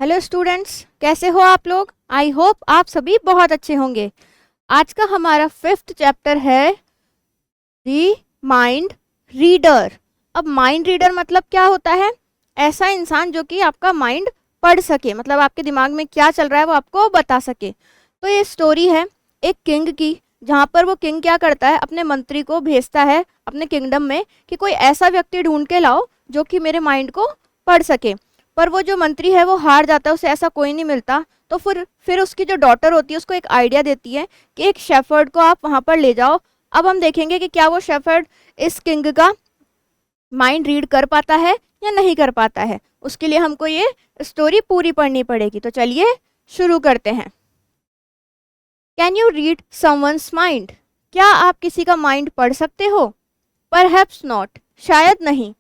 Hello students, कैसे हो आप लोग। आई होप आप सभी बहुत अच्छे होंगे। आज का हमारा 5th चैप्टर है दी माइंड रीडर। अब माइंड रीडर मतलब क्या होता है? ऐसा इंसान जो कि आपका माइंड पढ़ सके, मतलब आपके दिमाग में क्या चल रहा है वो आपको बता सके। तो ये स्टोरी है एक किंग की, जहाँ पर वो किंग क्या करता है, अपने मंत्री को भेजता है अपने किंगडम में कि कोई ऐसा व्यक्ति ढूंढ के लाओ जो कि मेरे माइंड को पढ़ सके। पर वो जो मंत्री है वो हार जाता है, उसे ऐसा कोई नहीं मिलता। तो फिर उसकी जो डॉटर होती है उसको एक आइडिया देती है कि एक शेफर्ड को आप वहाँ पर ले जाओ। अब हम देखेंगे कि क्या वो शेफर्ड इस किंग का माइंड रीड कर पाता है या नहीं कर पाता है। उसके लिए हमको ये स्टोरी पूरी पढ़नी पड़ेगी। तो चलिए शुरू करते हैं। Can you read someone's mind? क्या आप किसी का माइंड पढ़ सकते हो? परहैप्स नॉट, शायद नहीं।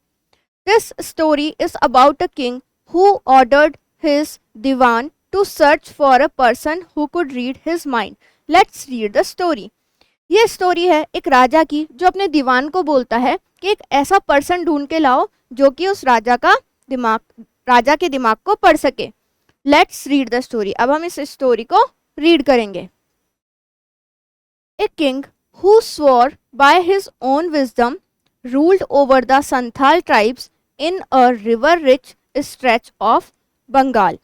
This story is about a king who ordered his divan to search for a person who could read his mind. Let's read the story. ये स्टोरी है एक राजा की जो अपने दीवान को बोलता है कि एक ऐसा पर्सन ढूंढ के लाओ जो कि उस राजा के दिमाग को पढ़ सके। Let's read the story. अब हम इस स्टोरी को रीड करेंगे। A king who swore by his own wisdom ruled over the Santhal tribes in a river-rich stretch of Bengal.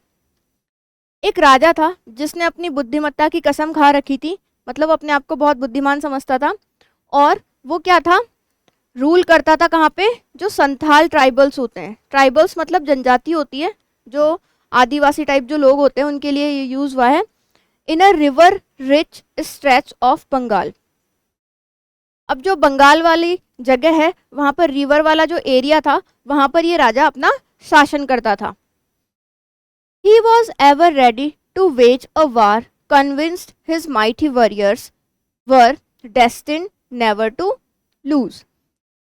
एक राजा था जिसने अपनी बुद्धिमत्ता की कसम खा रखी थी, मतलब अपने आप को बहुत बुद्धिमान समझता था। और वो क्या था, रूल करता था कहाँ पे, जो संथाल ट्राइबल्स होते हैं। ट्राइबल्स मतलब जनजाति होती है, जो आदिवासी टाइप जो लोग होते हैं उनके लिए ये यूज हुआ है। In a river rich stretch of Bengal. अब जो बंगाल वाली जगह है वहां पर रिवर वाला जो एरिया था वहां पर ये राजा अपना शासन करता था। He was ever ready to wage a war, convinced his mighty warriors were destined never to lose.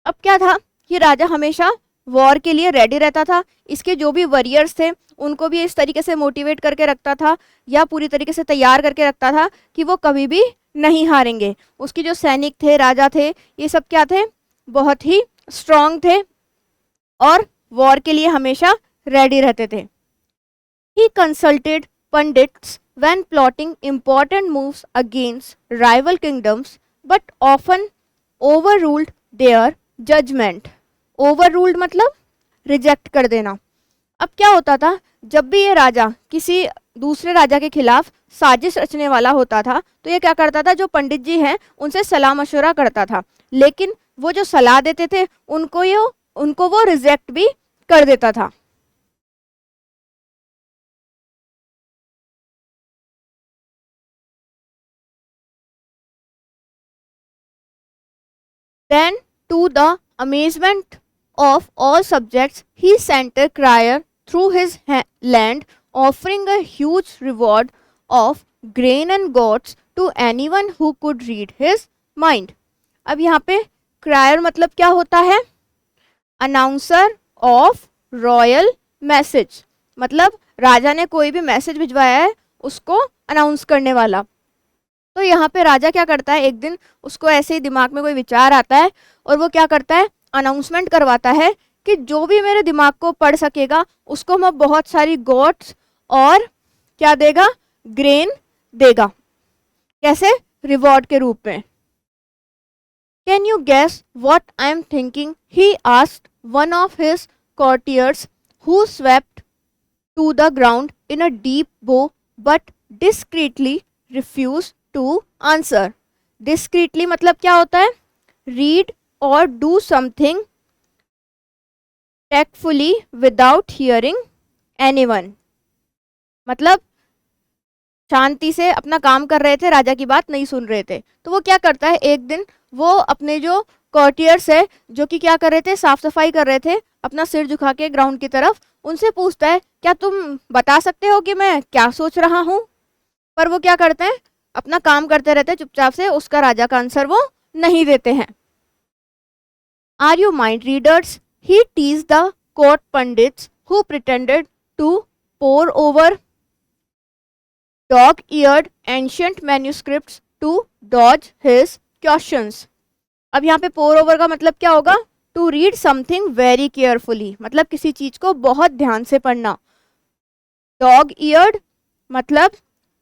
अब क्या था, ये राजा हमेशा वॉर के लिए रेडी रहता था। इसके जो भी वॉरियर्स थे उनको भी इस तरीके से मोटिवेट करके रखता था या पूरी तरीके से तैयार करके रखता था कि वो कभी भी नहीं हारेंगे। उसके जो सैनिक थे, राजा थे, ये सब क्या थे, बहुत ही स्ट्रांग थे और वॉर के लिए हमेशा रेडी रहते थे। He consulted pundits when plotting important moves against rival kingdoms, but often overruled their judgment. Overruled मतलब रिजेक्ट कर देना। अब क्या होता था, जब भी ये राजा किसी दूसरे राजा के खिलाफ साजिश रचने वाला होता था तो ये क्या करता था, जो पंडित जी हैं उनसे सलाह मशवरा करता था, लेकिन वो जो सलाह देते थे उनको वो रिजेक्ट भी कर देता था। Then, to the amazement of all subjects, he sent a crier through his land, offering a huge reward of grain and goats to anyone who could read his mind. अब यहाँ पे क्रायर मतलब क्या होता है, अनाउंसर ऑफ रॉयल मैसेज, मतलब राजा ने कोई भी मैसेज भिजवाया है उसको अनाउंस करने वाला। तो यहाँ पे राजा क्या करता है, एक दिन उसको ऐसे ही दिमाग में कोई विचार आता है और वो क्या करता है, अनाउंसमेंट करवाता है कि जो भी मेरे दिमाग को पढ़ सकेगा उसको मैं बहुत सारी गोट्स और क्या देगा, ग्रेन देगा। कैसे, रिवॉर्ड के रूप में। Can you guess what I am thinking, he asked one of his courtiers who swept to the ground in a deep bow but discreetly refused to answer. Discreetly मतलब क्या होता है, read or do something tactfully without hearing anyone. मतलब शांति से अपना काम कर रहे थे, राजा की बात नहीं सुन रहे थे। तो वो क्या करता है, एक दिन वो अपने जो कॉर्टियर्स है जो कि क्या कर रहे थे, साफ सफाई कर रहे थे, अपना सिर झुका के ग्राउंड की तरफ, उनसे पूछता है क्या तुम बता सकते हो कि मैं क्या सोच रहा हूँ। पर वो क्या करते हैं, अपना काम करते रहते हैं चुपचाप से, उसका राजा का आंसर वो नहीं देते हैं। Are you mind readers, he teased the court pandits who pretended to pore over dog-eared ancient manuscripts to dodge his questions. अब यहाँ पे पोर ओवर का मतलब क्या होगा, to read something very carefully, मतलब किसी चीज को बहुत ध्यान से पढ़ना। डॉग ईयर्ड मतलब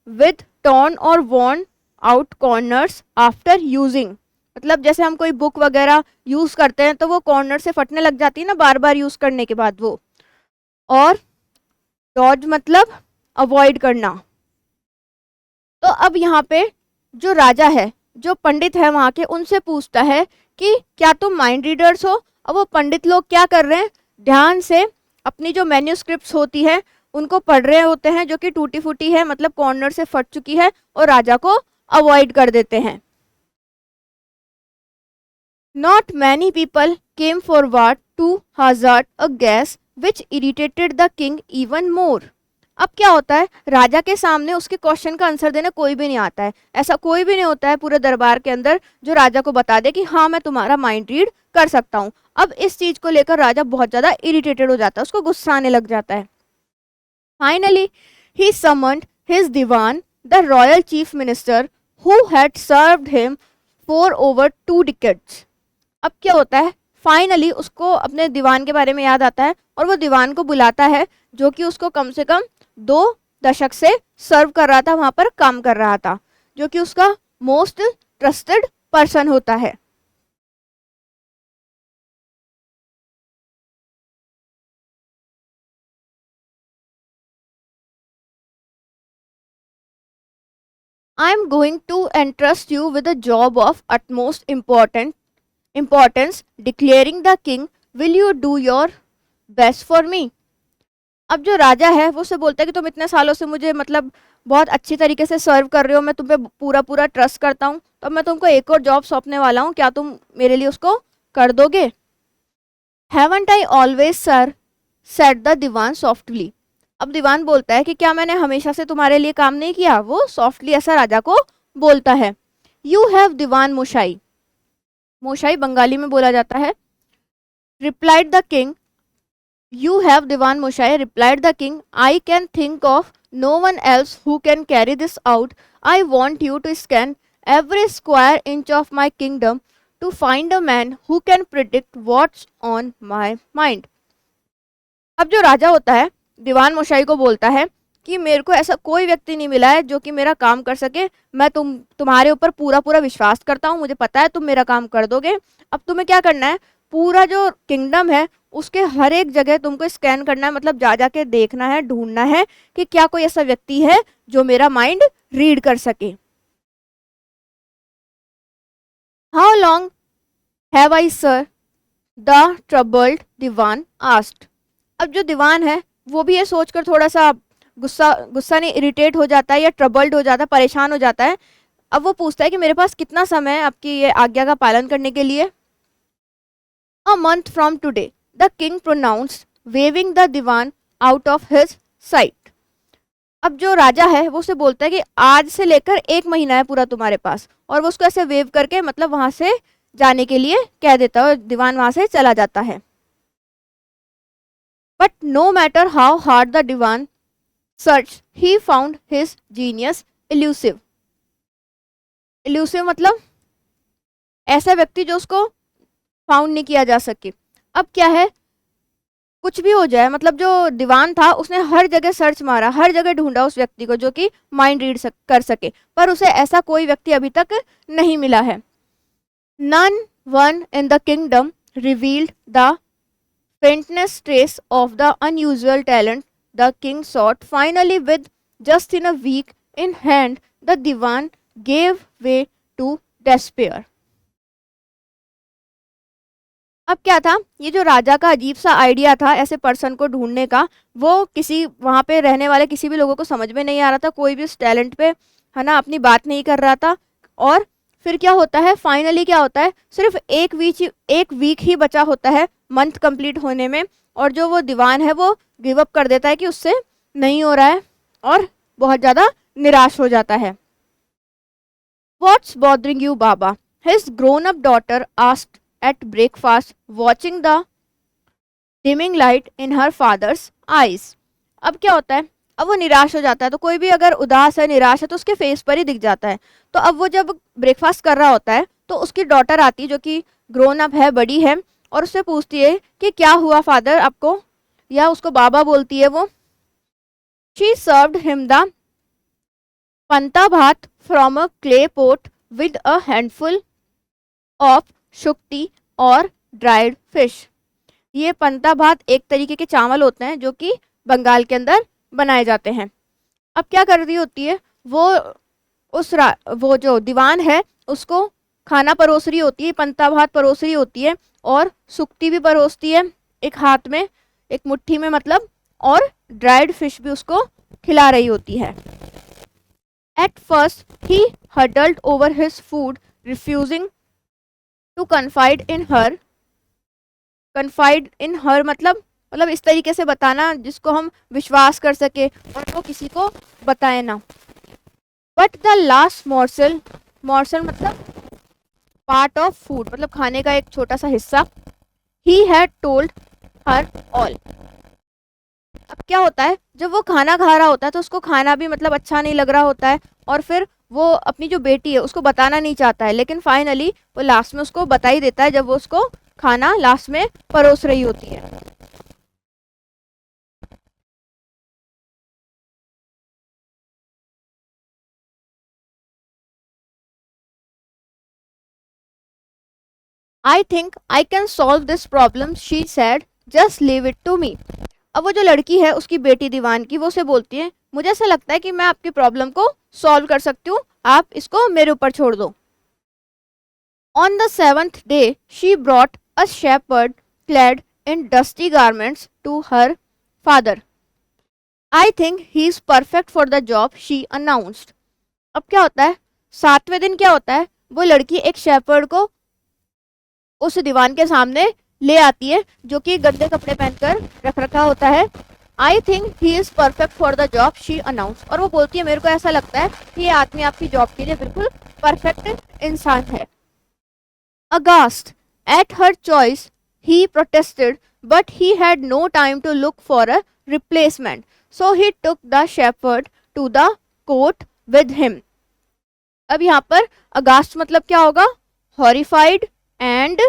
विद टॉर्न और worn out corners after using, मतलब जैसे हम कोई बुक वगैरह यूज करते हैं तो वो कॉर्नर से फटने लग जाती है ना बार बार यूज करने के बाद वो। और डॉज मतलब अवॉइड करना। तो अब यहाँ पे जो राजा है, जो पंडित है वहां के, उनसे पूछता है कि क्या तुम माइंड रीडर्स हो। अब वो पंडित लोग क्या कर रहे हैं, ध्यान से अपनी जो मैन्यूस्क्रिप्ट्स होती है उनको पढ़ रहे होते हैं, जो कि टूटी फूटी है, मतलब कॉर्नर से फट चुकी है, और राजा को अवॉइड कर देते हैं। Not many people came forward to hazard a guess which irritated the king even more. अब क्या होता है, राजा के सामने उसके क्वेश्चन का आंसर देने कोई भी नहीं आता है। ऐसा कोई भी नहीं होता है पूरे दरबार के अंदर जो राजा को बता दे कि हाँ मैं तुम्हारा माइंड रीड कर सकता हूँ। अब इस चीज को लेकर राजा बहुत ज्यादा इरिटेटेड हो जाता है, उसको गुस्सा आने लग जाता है। Finally he summoned his diwan, the royal chief minister who had served him for over 2 decades। अब क्या होता है, फाइनली उसको अपने दीवान के बारे में याद आता है और वो दीवान को बुलाता है, जो कि उसको कम से कम 2 दशक से सर्व कर रहा था, वहां पर काम कर रहा था, जो कि उसका मोस्ट ट्रस्टेड पर्सन होता है। I am going to entrust you with a job of utmost importance, declaring the king, will you do your best for me। अब जो राजा है वो उससे बोलता है कि तुम इतने सालों से मुझे मतलब बहुत अच्छी तरीके से सर्व कर रहे हो, मैं तुम पे पूरा पूरा ट्रस्ट करता हूँ, तो मैं तुमको एक और जॉब सौंपने वाला हूँ, क्या तुम मेरे लिए उसको कर दोगे। Haven't I always sir, said the diwan softly. अब दीवान बोलता है कि क्या मैंने हमेशा से तुम्हारे लिए काम नहीं किया, वो सॉफ्टली ऐसा राजा को बोलता है। यू हैव दीवान मोशाई, मोशाई बंगाली में बोला जाता है। Replied the king, You have Diwan Moshai, replied the king. I can think of no one else who can carry this out. I want you to scan every square inch of my kingdom to find a man who can predict what's on my mind। अब जो राजा होता है दीवान मोशाई को बोलता है कि मेरे को ऐसा कोई व्यक्ति नहीं मिला है जो कि मेरा काम कर सके, मैं तुम्हारे ऊपर पूरा पूरा विश्वास करता हूँ, मुझे पता है तुम मेरा काम कर दोगे। अब तुम्हें क्या करना है, पूरा जो किंगडम है उसके हर एक जगह तुमको स्कैन करना है, मतलब जा जाके देखना है, ढूंढना है कि क्या कोई ऐसा व्यक्ति है जो मेरा माइंड रीड कर सके। How long have I sir, the troubled diwan asked. अब जो दीवान है वो भी ये सोचकर थोड़ा सा गुस्सा गुस्सा नहीं इरिटेट हो जाता है या ट्रबल्ड हो जाता है, परेशान हो जाता है। अब वो पूछता है कि मेरे पास कितना समय है आपकी ये आज्ञा का पालन करने के लिए। A month from today, the king pronounced, waving the diwan out of his sight. अब जो राजा है वो उसे बोलता है कि आज से लेकर 1 महीना है पूरा तुम्हारे पास, और वो उसको ऐसे वेव करके मतलब वहां से जाने के लिए कह देता है और दीवान वहां से चला जाता है। But no matter how hard the diwan search, he found his genius elusive. Elusive मतलब ऐसा व्यक्ति जो उसको फाउंड नहीं किया जा सके। अब क्या है, कुछ भी हो जाए, मतलब जो दीवान था उसने हर जगह सर्च मारा, हर जगह ढूंढा उस व्यक्ति को जो कि माइंड रीड कर सके, पर उसे ऐसा कोई व्यक्ति अभी तक नहीं मिला है। None one in the kingdom revealed the faintest trace of the unusual talent the king sought. Finally, with just in a week in hand, the divan gave way to despair। अब क्या था, ये जो राजा का अजीब सा आइडिया था ऐसे पर्सन को ढूंढने का, वो किसी वहां पे रहने वाले किसी भी लोगों को समझ में नहीं आ रहा था, कोई भी उस टैलेंट पे है ना अपनी बात नहीं कर रहा था। और फिर क्या होता है, फाइनली क्या होता है, सिर्फ एक वीक ही बचा होता है मंथ कंप्लीट होने में, और जो वो दीवान है वो गिव अप कर देता है कि उससे नहीं हो रहा है और बहुत ज़्यादा निराश हो जाता है। What's bothering you, Baba? His grown-up daughter asked at breakfast, watching the dimming light in her father's eyes। अब क्या होता है, अब वो निराश हो जाता है, तो कोई भी अगर उदास है निराश है तो उसके फेस पर ही दिख जाता है। तो अब वो जब ब्रेकफास्ट कर रहा होता है तो उसकी डॉटर आती है जो कि ग्रोन अप है, बड़ी है, और उससे पूछती है कि क्या हुआ फादर आपको, या उसको बाबा बोलती है वो। She served him the panta bhat from a clay pot with a handful of shukti और ड्राइड फिश। ये पंता भात एक तरीके के चावल होते हैं जो कि बंगाल के अंदर बनाए जाते हैं। अब क्या कर रही होती है वो, वो जो दीवान है उसको खाना परोस रही होती है, पंता भात परोस रही होती है और सुक्ति भी परोसती है एक हाथ में, एक मुट्ठी में मतलब, और ड्राइड फिश भी उसको खिला रही होती है। At first he huddled over his food refusing to confide in her. Confide in her मतलब इस तरीके से बताना जिसको हम विश्वास कर सके और वो किसी को बताए ना। But the last morsel, morsel मतलब पार्ट ऑफ फूड, मतलब खाने का एक छोटा सा हिस्सा, he had told her all. अब क्या होता है जब वो खाना खा रहा होता है तो उसको खाना भी मतलब अच्छा नहीं लग रहा होता है और फिर वो अपनी जो बेटी है उसको बताना नहीं चाहता है, लेकिन फाइनली वो लास्ट में उसको बता ही देता है जब वो उसको खाना लास्ट में परोस रही होती है। I think I can solve this problem she said, just leave it to me. अब वो जो लड़की है उसकी बेटी दीवान की, वो उसे बोलती है मुझे ऐसा लगता है कि मैं आपकी प्रॉब्लम को सॉल्व कर सकती हूँ, आप इसको मेरे ऊपर छोड़ दो। On the seventh day she brought a shepherd clad in dusty garments to her father. I think he is perfect for the job, she announced. अब क्या होता है, सातवें दिन क्या होता है, वो लड़की एक शेपर्ड को उस दीवान के सामने ले आती है जो कि गंदे कपड़े पहनकर रख रखा होता है। I think he is perfect for the job, she announce. और वो बोलती है मेरे को ऐसा लगता है कि ये आदमी आपकी जॉब के लिए बिल्कुल परफेक्ट इंसान है। Aghast at her choice he protested, but he had no time to look for a replacement, so he took the shepherd to the court with him. अब यहाँ पर अगास्ट मतलब क्या होगा, हॉरिफाइड एंड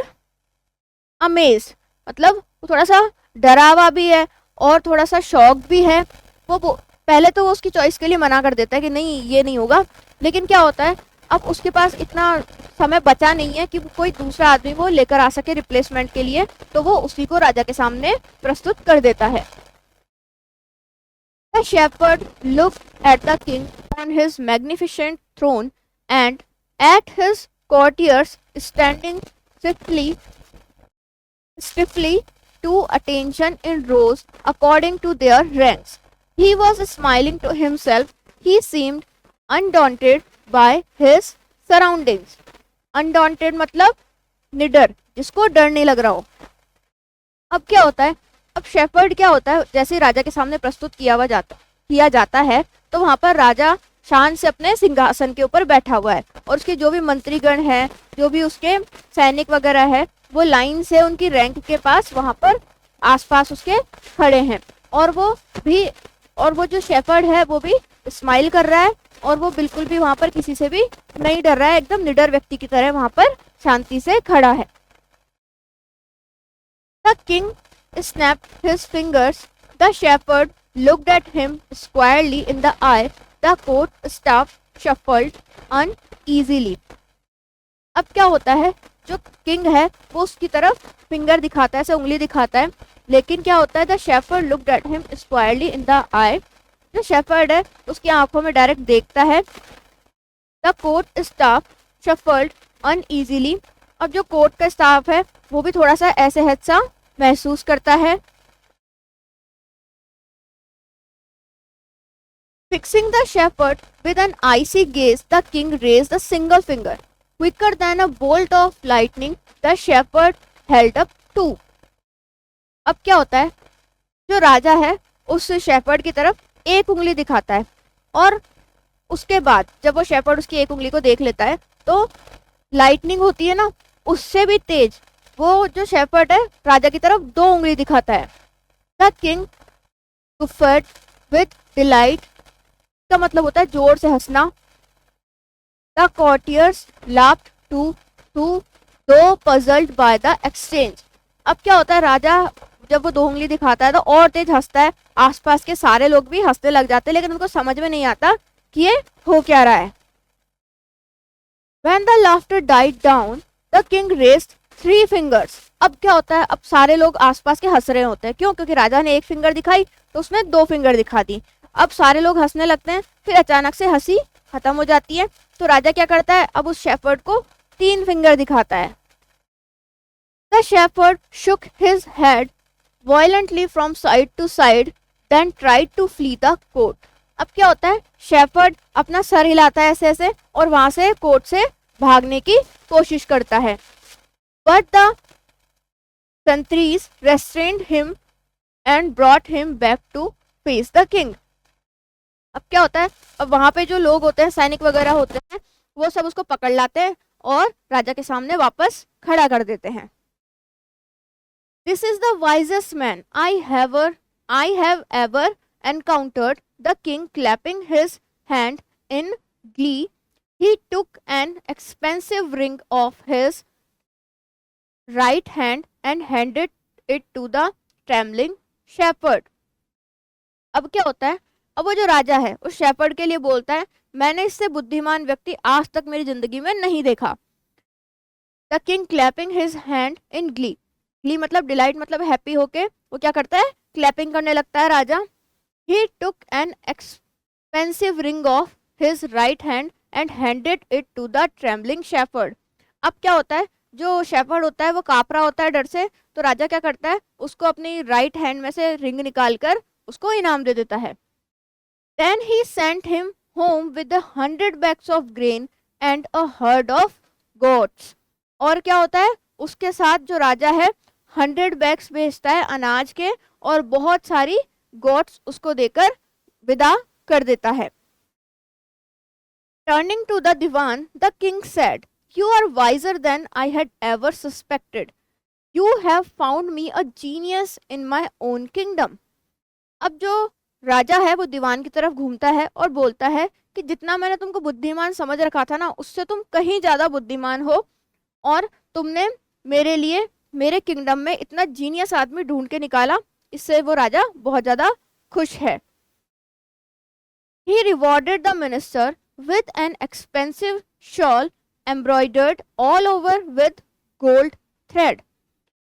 अमेज, मतलब थोड़ा सा डरा हुआ भी है और थोड़ा सा शॉक भी है। वो पहले तो वो उसकी चॉइस के लिए मना कर देता है कि नहीं ये नहीं होगा, लेकिन क्या होता है अब उसके पास इतना समय बचा नहीं है कि कोई दूसरा आदमी वो लेकर आ सके रिप्लेसमेंट के लिए, तो वो उसी को राजा के सामने प्रस्तुत कर देता है। The shepherd looked at the king on his magnificent throne and at his courtiers standing stiffly to attention in rows according to their ranks. He was smiling to himself. He seemed undaunted by his surroundings. Undaunted मतलब निडर, जिसको डर नहीं लग रहा हो। अब क्या होता है, अब शेपर्ड क्या होता है, जैसे राजा के सामने प्रस्तुत किया जाता है तो वहां पर राजा शान से अपने सिंहासन के ऊपर बैठा हुआ है और उसके जो भी मंत्रीगण हैं, जो भी उसके सैनिक वगैरह है, वो लाइन से उनकी रैंक के पास वहां पर आसपास उसके खड़े हैं। और वो जो शेपर्ड है वो भी स्माइल कर रहा है और वो बिल्कुल भी वहां पर किसी से भी नहीं डर रहा है, एकदम निडर व्यक्ति की तरह वहां पर शांति से खड़ा है। The king snapped his fingers. The shepherd looked at him squarely in the eye. The court staff shuffled uneasily. अब क्या होता है, जो किंग है वो उसकी तरफ फिंगर दिखाता है, ऐसे उंगली दिखाता है, लेकिन क्या होता है, the shepherd looked at him squarely in the eye. जो शेफर्ड है उसकी आंखों में डायरेक्ट देखता है। The court staff shuffled uneasily. अब जो कोर्ट का स्टाफ है वो भी थोड़ा सा ऐसे सा महसूस करता है। Fixing the shepherd with an icy gaze, the king raised a single finger. Quicker than a bolt of lightning, the shepherd held up two. अब क्या होता है, जो राजा है उस शेपर्ड की तरफ एक उंगली दिखाता है और उसके बाद जब वो शेपर्ड उसकी एक उंगली को देख लेता है तो लाइटनिंग होती है ना, उससे भी तेज वो जो शेपर्ड है राजा की तरफ दो उंगली दिखाता है। द किंग गुफर्ड विद डिलाइट, का मतलब होता है जोर से हंसना। द कॉर्टियर्स लाफ्ड टू दो पजल्ड बाय द एक्सचेंज। अब क्या होता है, राजा जब वो 2 उंगली दिखाता है तो और तेज हंसता है, आसपास के सारे लोग भी हंसने लग जाते हैं, लेकिन उनको समझ में नहीं आता कि ये हो क्या रहा है। When the laughter died down, the king raised 3 fingers. अब क्या होता है, अब सारे लोग आसपास के हंस रहे होते हैं, क्यों? क्योंकि राजा ने 1 फिंगर दिखाई तो उसने 2 फिंगर दिखा दी। अब सारे लोग हंसने लगते हैं, फिर अचानक से हंसी खत्म हो जाती है, तो राजा क्या करता है, अब उस शेफर्ड को 3 फिंगर दिखाता है। The shepherd shook his head violently from side to side, then tried to flee the court. अब क्या होता है, शेफर्ड अपना सर हिलाता है ऐसे ऐसे और वहां से कोर्ट से भागने की कोशिश करता है। But the sentries restrained him and brought him back to face the king. अब क्या होता है, अब वहां पे जो लोग होते हैं, सैनिक वगैरह होते हैं, वो सब उसको पकड़ लाते हैं और राजा के सामने वापस खड़ा कर देते हैं। This is the wisest man I have ever encountered, the king clapping his hand in glee. He took an expensive ring off his right hand and handed it to the trembling shepherd. अब क्या होता है, अब वो जो राजा है उस shepherd के लिए बोलता है, मैंने इससे बुद्धिमान व्यक्ति आज तक मेरी जिंदगी में नहीं देखा। The king clapping his hand in glee, glee मतलब डिलाइट, मतलब हैप्पी होके वो क्या करता है, क्लैपिंग करने लगता है राजा। He took an expensive ring off his right hand and handed it to the trembling shepherd. अब क्या होता है, जो शेफर्ड होता है वो काँप रहा होता है डर से, तो राजा क्या करता है, उसको अपनी राइट हैंड में से रिंग निकाल कर उसको इनाम दे देता है। Then he sent him home with 100 bags of grain and a herd of goats. और क्या होता है, उसके साथ जो राजा है 100 बैग्स भेजता है अनाज के और बहुत सारी गोट्स उसको देकर विदा कर देता है। Turning to the divan, the king said, "You are wiser than I had ever suspected. You have found me a genius in my own kingdom." अब जो राजा है वो दीवान की तरफ घूमता है और बोलता है कि जितना मैंने तुमको बुद्धिमान समझ रखा था ना, उससे तुम कहीं ज्यादा बुद्धिमान हो, और तुमने मेरे लिए मेरे किंगडम में इतना जीनियस आदमी ढूंढ के निकाला। इससे वो राजा बहुत ज्यादा खुश है। He rewarded the minister with an expensive shawl embroidered all over with gold thread.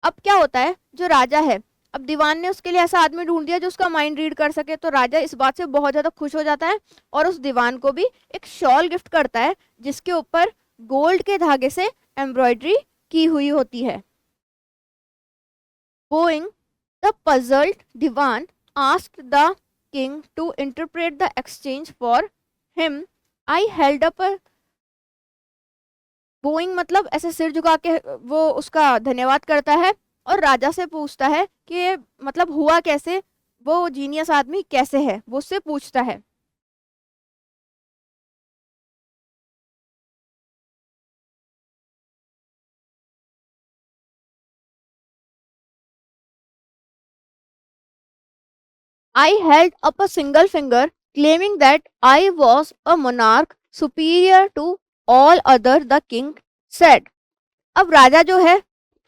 अब क्या होता है, जो राजा है, अब दीवान ने उसके लिए ऐसा आदमी ढूंढ दिया जो उसका माइंड रीड कर सके, तो राजा इस बात से बहुत ज्यादा खुश हो जाता है और उस दीवान को भी एक शॉल गिफ्ट करता है जिसके ऊपर गोल्ड के धागे से एम्ब्रॉयडरी की हुई होती है। Bowing, the puzzled divan asked the king to interpret the exchange for him. I held up a Boeing मतलब ऐसे सिर झुका के वो उसका धन्यवाद करता है और राजा से पूछता है कि ये मतलब हुआ कैसे, वो जीनियस आदमी कैसे है, वो उससे पूछता है। I held up a single finger, claiming that I was a monarch superior to all other, the king said. अब राजा जो है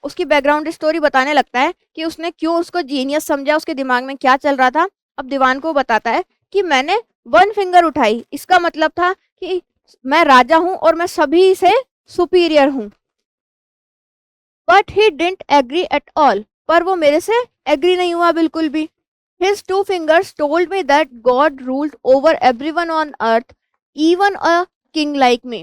उसकी बैकग्राउंड स्टोरी बताने लगता है कि उसने क्यों उसको जीनियस समझा, उसके दिमाग में क्या चल रहा था। अब दीवान को बताता है कि मैंने 1 फिंगर उठाई, इसका मतलब था कि मैं राजा हूं और मैं सभी से सुपीरियर हूं। But he didn't agree at all, पर वो मेरे से एग्री नहीं हुआ बिल्कुल भी। His 2 fingers told me that God ruled over everyone on earth, even a king like me.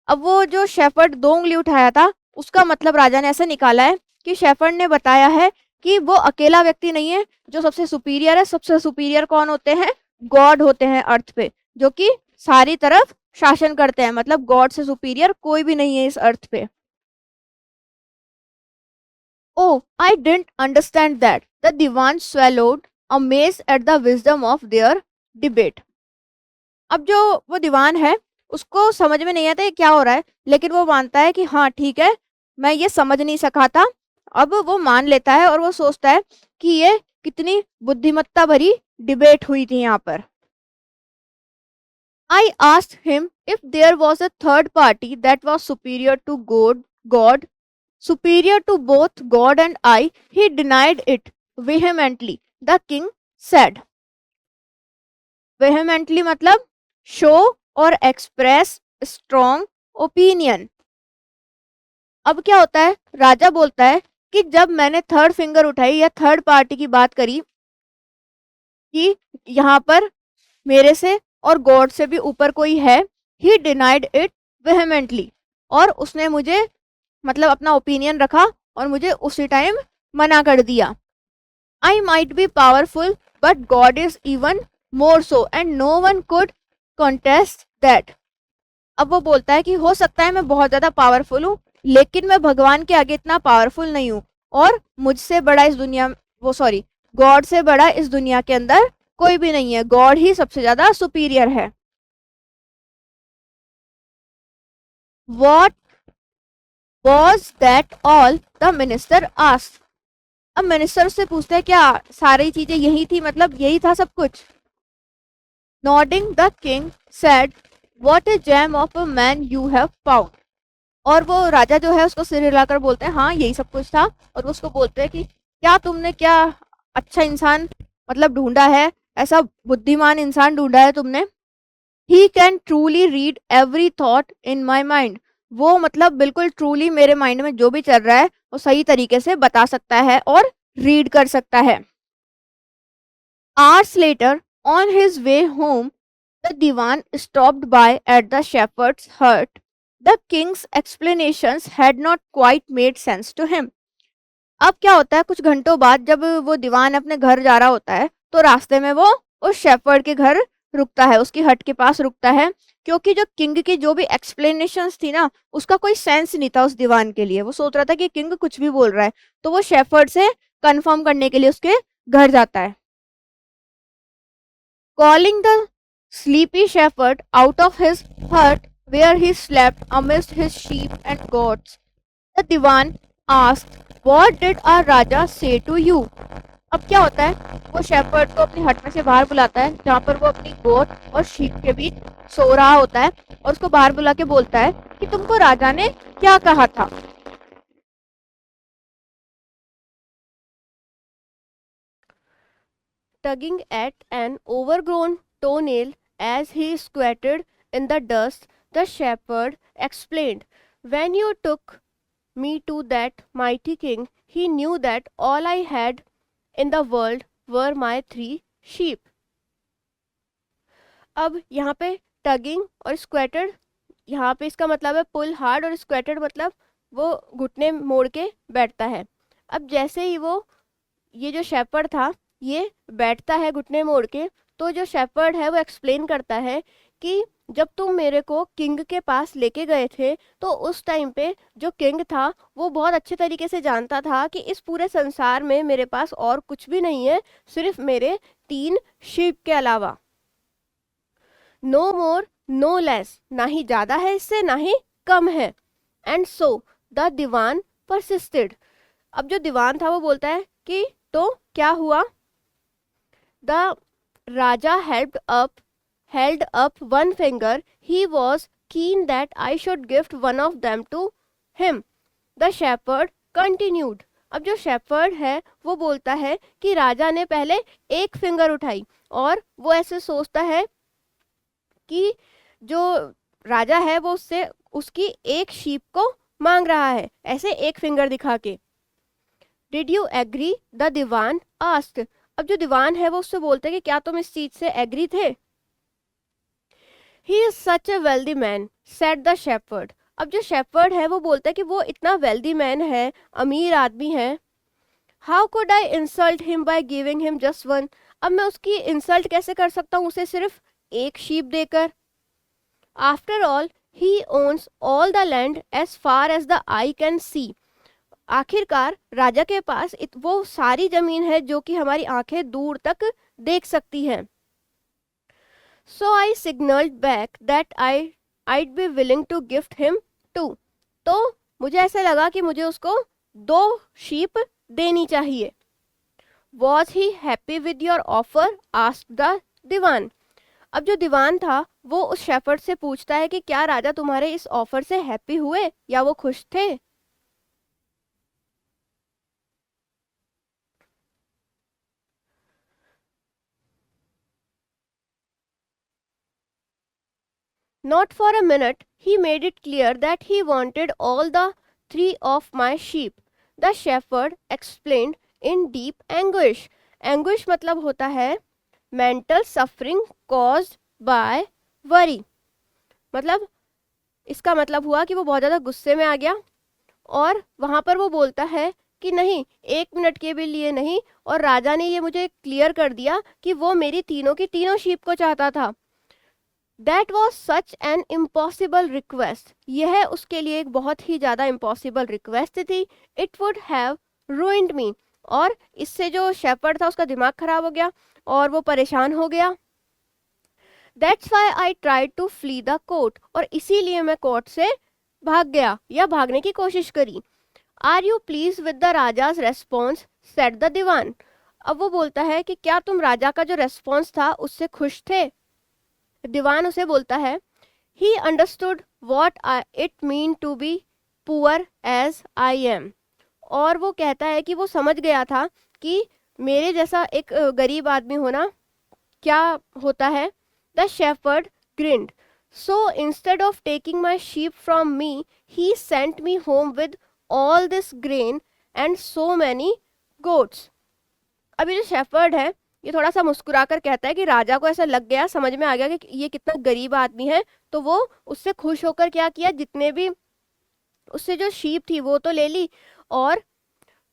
अब वो जो शेफर्ड 2 उंगली उठाया था उसका मतलब राजा ने ऐसे निकाला है कि शेफर्ड ने बताया है कि वो अकेला व्यक्ति नहीं है जो सबसे सुपीरियर है। सबसे सुपीरियर कौन होते हैं, गॉड होते हैं अर्थ पे, जो कि सारी तरफ शासन करते हैं। मतलब गॉड से सुपीरियर कोई भी नहीं है इस अर्थ पे। Oh, I didn't understand that. The divan swallowed, amazed at the wisdom of their debate. अब जो वो दीवान है उसको समझ में नहीं आता ये क्या हो रहा है, लेकिन वो मानता है कि हाँ ठीक है, मैं ये समझ नहीं सका था। अब वो मान लेता है और वो सोचता है कि ये कितनी बुद्धिमत्ता भरी डिबेट हुई थी यहाँ पर। I asked him if there was a third party that was superior to God, superior to both God and I. He denied it. vehemently, the king said. vehemently मतलब show और express strong opinion. अब क्या होता है, राजा बोलता है कि जब मैंने थर्ड फिंगर उठाई या थर्ड पार्टी की बात करी कि यहाँ पर मेरे से और गॉड से भी ऊपर कोई है, ही डिनाइड इट वेहेमेंटली, और उसने मुझे मतलब अपना ओपिनियन रखा और मुझे उसी टाइम मना कर दिया. I might be powerful but God is even more so and no one could contest that. अब वो बोलता है कि हो सकता है मैं बहुत ज्यादा पावरफुल हूँ, लेकिन मैं भगवान के आगे इतना पावरफुल नहीं हूँ, और मुझसे बड़ा इस दुनिया वो सॉरी गॉड से बड़ा इस दुनिया के अंदर कोई भी नहीं है. गॉड ही सबसे ज्यादा सुपीरियर है. What was that all the minister asked. अब मिनिस्टर से पूछते हैं क्या सारी चीजें यही थी, मतलब यही था सब कुछ. Nodding the king said what a gem of a man you have found. और वो राजा जो है उसको सिर हिलाकर बोलते हैं हाँ यही सब कुछ था, और वो उसको बोलते हैं कि क्या तुमने क्या अच्छा इंसान मतलब ढूंढा है, ऐसा बुद्धिमान इंसान ढूंढा है तुमने. He can truly read every thought in my mind. वो मतलब बिल्कुल ट्रूली मेरे माइंड में जो भी चल रहा है वो सही तरीके से बता सकता है और रीड कर सकता है. Hours later, on his way home, the Diwan stopped by at the shepherd's hut. The king's explanations had not quite made sense to him. अब क्या होता है, कुछ घंटों बाद जब वो दीवान अपने घर जा रहा होता है तो रास्ते में वो उस शेफर्ड के घर रुकता है, उसकी हट के पास रुकता है, क्योंकि जो किंग की जो भी एक्सप्लेनेशंस थी ना उसका कोई सेंस नहीं था उस दीवान के लिए. वो सोच रहा था कि किंग कुछ भी बोल रहा है, तो वो शेफर्ड से कंफर्म करने के लिए उसके घर जाता है. Calling the sleepy shepherd out of his hut where he slept amidst his sheep and goats, the Diwan asked, "What did our Raja say to you?" अब क्या होता है, वो शेफर्ड को अपनी हट में से बाहर बुलाता है जहाँ पर वो अपनी गोट और शीप के बीच सो रहा होता है, और उसको बाहर बुला के बोलता है कि तुमको राजा ने क्या कहा था. Tugging at an overgrown toenail as he squatted in the dust, the shepherd explained, "When you took me to that mighty king, he knew that all I had in the world were my 3 sheep." अब यहाँ पे tugging और स्क्वेटेड, यहाँ पे इसका मतलब है पुल hard, और स्क्वेटेड मतलब वो घुटने मोड़ के बैठता है. अब जैसे ही वो ये जो शेपर्ड था ये बैठता है घुटने मोड़ के, तो जो शेपर्ड है वो एक्सप्लेन करता है कि जब तुम मेरे को किंग के पास लेके गए थे तो उस टाइम पे जो किंग था वो बहुत अच्छे तरीके से जानता था कि इस पूरे संसार में मेरे पास और कुछ भी नहीं है सिर्फ मेरे 3 शीप के अलावा. नो मोर नो लेस, ना ही ज्यादा है इससे ना ही कम है. And so the diwan persisted. अब जो दीवान था वो बोलता है कि तो क्या हुआ. The Raja held up one finger. He was keen that I should gift one of them to him. The shepherd continued. अब जो शेफर्ड है वो बोलता है कि राजा ने पहले एक फिंगर उठाई और वो ऐसे सोचता है कि जो राजा है वो उससे उसकी एक शीप को मांग रहा है, ऐसे एक फिंगर दिखा के. Did you agree, the diwan asked. अब जो दीवान है वो उससे बोलते हैं कि क्या तुम इस चीज से एग्री थे. He is such A wealthy man said the shepherd. अब जो शेफर्ड है वो बोलता है कि वो इतना वेल्दी मैन है, अमीर आदमी है. How could I insult him by giving him just one. अब मैं उसकी इंसल्ट कैसे कर सकता हूँ उसे सिर्फ एक शीप देकर. After all he owns all the land as far as the eye can see. आखिरकार राजा के पास वो सारी जमीन है जो कि हमारी आंखें दूर तक देख सकती हैं. So I signalled back that I'd be willing to gift him 2. तो मुझे ऐसे लगा कि मुझे उसको 2 शीप देनी चाहिए. Was he happy with your offer, asked the dewan. अब जो दीवान था वो उस शेफर्ड से पूछता है कि क्या राजा तुम्हारे इस ऑफर से हैप्पी हुए या वो खुश थे. Not for a minute he made it clear that he wanted all the 3 of my sheep. The shepherd explained in deep anguish. Anguish मतलब होता है mental suffering caused by worry. मतलब इसका मतलब हुआ कि वो बहुत ज़्यादा गुस्से में आ गया और वहाँ पर वो बोलता है कि नहीं, 1 मिनट के भी लिए नहीं, और राजा ने ये मुझे क्लियर कर दिया कि वो मेरी तीनों की तीनों शीप को चाहता था. That was such an impossible request. यह उसके लिए एक बहुत ही ज़्यादा इम्पॉसिबल रिक्वेस्ट थी. इट वुड हैव रूइंड मी. और इससे जो शेपर्ड था उसका दिमाग खराब हो गया और वो परेशान हो गया. That's why I try to flee the court. और इसीलिए मैं कोर्ट से भाग गया या भागने की कोशिश करी. Are you pleased with the raja's response said the dewan. अब वो बोलता है कि क्या तुम राजा का जो रेस्पॉन्स था उससे खुश थे. दीवान उसे बोलता है he understood what it mean to be poor as I am. और वो कहता है कि वो समझ गया था कि मेरे जैसा एक गरीब आदमी होना क्या होता है. The shepherd grind. So instead of taking my sheep from me he sent me home with all this grain and so many goats. अभी जो शेफर्ड है ये थोड़ा सा मुस्कुरा कर कहता है कि राजा को ऐसा लग गया, समझ में आ गया कि ये कितना गरीब आदमी है, तो वो उससे खुश होकर क्या किया, जितने भी उससे जो शीप थी वो तो ले ली, और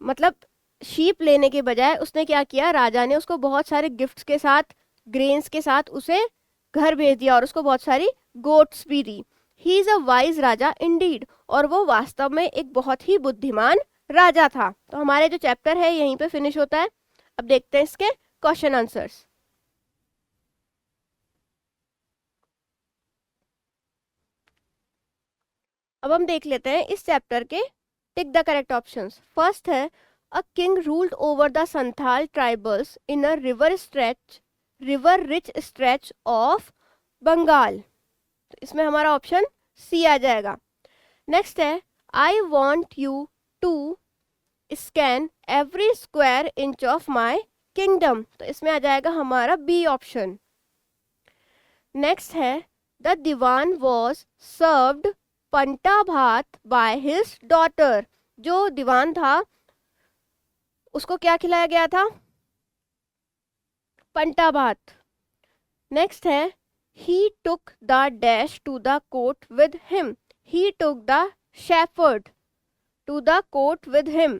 मतलब शीप लेने के बजाय उसने क्या किया, राजा ने उसको बहुत सारे गिफ्ट्स के साथ, ग्रेन्स के साथ उसे घर भेज दिया और उसको बहुत सारी गोट्स भी दी. He is a wise raja indeed. और वो वास्तव में एक बहुत ही बुद्धिमान राजा था. तो हमारे जो चैप्टर है यहीं पे फिनिश होता है. अब देखते हैं इसके क्वेश्चन आंसर्स. अब हम देख लेते हैं इस चैप्टर के tick the correct options. First है a king ruled over the Santhal tribals in a river rich stretch of Bengal. तो इसमें हमारा ऑप्शन सी आ जाएगा. नेक्स्ट है I want you to scan every square inch of my kingdom. तो इसमें आ जाएगा हमारा बी ऑप्शन. नेक्स्ट है the dewan was served panta bhat by his daughter. जो दीवान था उसको क्या खिलाया गया था, पंटा भात. नेक्स्ट है he took the dash to the court with him. He took the shepherd to the court with him.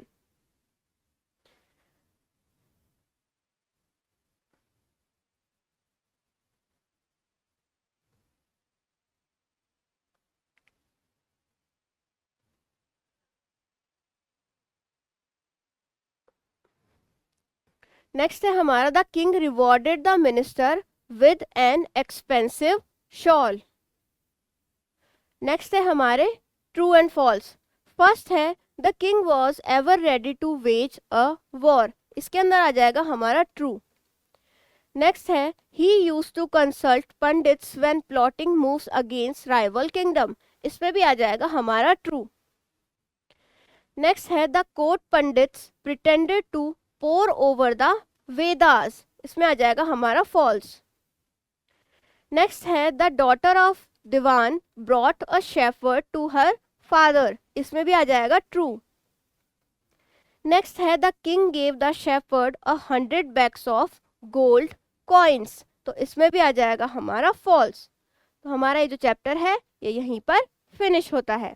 Next है हमारा the king rewarded the minister with an expensive shawl. Next है हमारे ट्रू एंड फॉल्स. फर्स्ट है the king was ever ready to wage a war. इसके अंदर आ जाएगा हमारा ट्रू. नेक्स्ट है he used to consult pandits when plotting moves against rival kingdom. इसमें भी आ जाएगा हमारा ट्रू. नेक्स्ट है the court pandits pretended to pore over the Vedas. इसमें आ जाएगा हमारा फॉल्स. नेक्स्ट है the daughter of diwan brought a shepherd to her father. इसमें भी आ जाएगा ट्रू. नेक्स्ट है the king gave the shepherd 100 bags of gold coins. तो इसमें भी आ जाएगा हमारा फॉल्स. तो हमारा ये जो चैप्टर है ये यहीं पर फिनिश होता है.